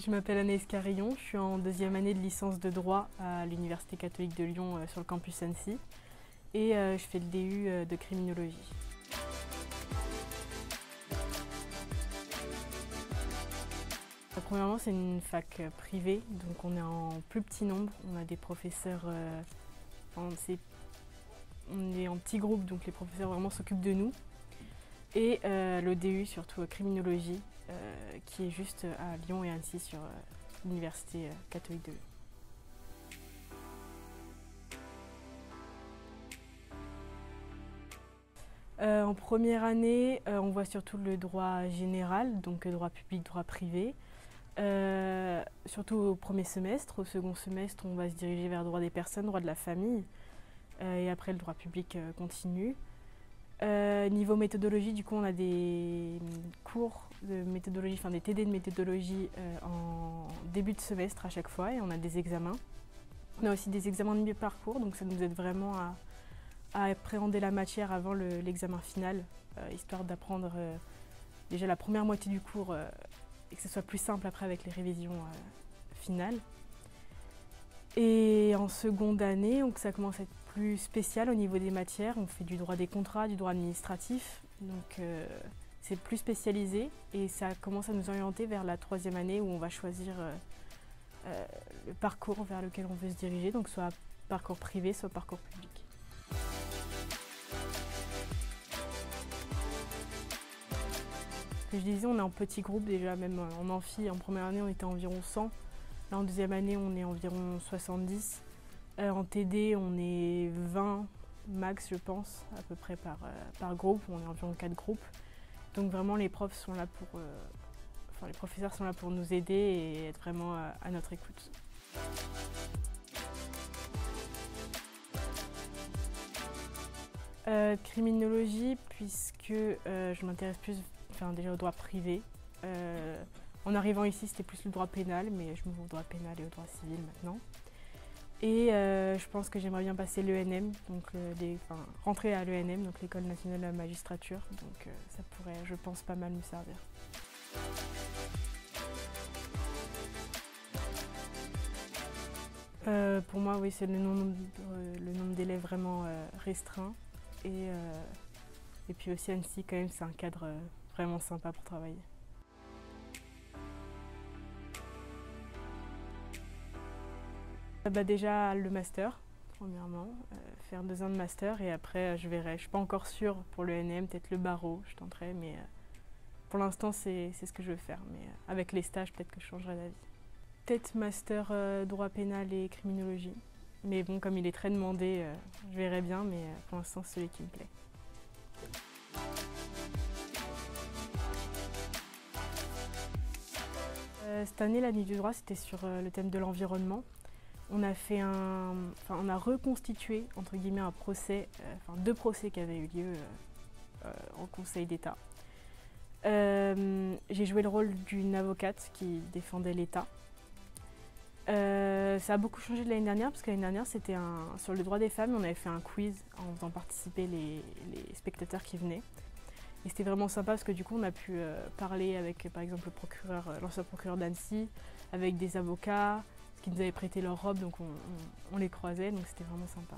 Je m'appelle Anaïs Carillon, je suis en deuxième année de licence de droit à l'Université catholique de Lyon sur le campus Annecy et je fais le DU de criminologie. Premièrement, c'est une fac privée, donc on est en plus petit nombre, on a des professeurs, on est en petit groupe, donc les professeurs vraiment s'occupent de nous. Et le DU, surtout criminologie, qui est juste à Lyon et Annecy sur l'Université catholique de Lyon. En première année, on voit surtout le droit général, donc droit public, droit privé. Surtout au premier semestre. Au second semestre, on va se diriger vers le droit des personnes, droit de la famille. Et après, le droit public continue. Niveau méthodologie, du coup, on a des cours de méthodologie, enfin des TD de méthodologie en début de semestre à chaque fois et on a des examens. On a aussi des examens de mi-parcours, donc ça nous aide vraiment à appréhender la matière avant l'examen final, histoire d'apprendre déjà la première moitié du cours et que ce soit plus simple après avec les révisions finales. Et en seconde année, donc ça commence à être plus spécial au niveau des matières. On fait du droit des contrats, du droit administratif, donc c'est plus spécialisé et ça commence à nous orienter vers la troisième année où on va choisir le parcours vers lequel on veut se diriger, donc soit parcours privé, soit parcours public. Je disais, on est en petit groupe déjà, même en amphi, en première année on était environ 100. Là, en deuxième année, on est environ 70. En TD, on est 20 max, je pense, à peu près par groupe. On est environ 4 groupes. Donc vraiment, les profs sont là pour, les professeurs sont là pour nous aider et être vraiment à notre écoute. Criminologie, puisque je m'intéresse plus déjà au droit privé. En arrivant ici, c'était plus le droit pénal, mais je m'ouvre au droit pénal et au droit civil maintenant. Et je pense que j'aimerais bien passer l'ENM, donc rentrer à l'ENM, donc l'École nationale de la magistrature. Donc ça pourrait, je pense, pas mal me servir. Pour moi, oui, c'est le nombre d'élèves vraiment restreint. Et puis aussi Annecy, quand même, c'est un cadre vraiment sympa pour travailler. Déjà le master, premièrement, faire 2 ans de master et après je verrai. Je ne suis pas encore sûre pour l'ENM, peut-être le barreau, je tenterai, mais pour l'instant c'est ce que je veux faire. Mais avec les stages, peut-être que je changerai d'avis. Peut-être master droit pénal et criminologie. Mais bon, comme il est très demandé, je verrai bien, mais pour l'instant c'est celui qui me plaît. Cette année, la nuit du droit, c'était sur le thème de l'environnement. On a reconstitué entre guillemets un procès, 2 procès qui avaient eu lieu en Conseil d'État. J'ai joué le rôle d'une avocate qui défendait l'État. Ça a beaucoup changé de l'année dernière parce que l'année dernière c'était sur le droit des femmes, on avait fait un quiz en faisant participer les spectateurs qui venaient. Et c'était vraiment sympa parce que du coup on a pu parler avec par exemple l'ancien procureur d'Annecy, avec des avocats, qui nous avaient prêté leur robe, donc on les croisait, donc c'était vraiment sympa.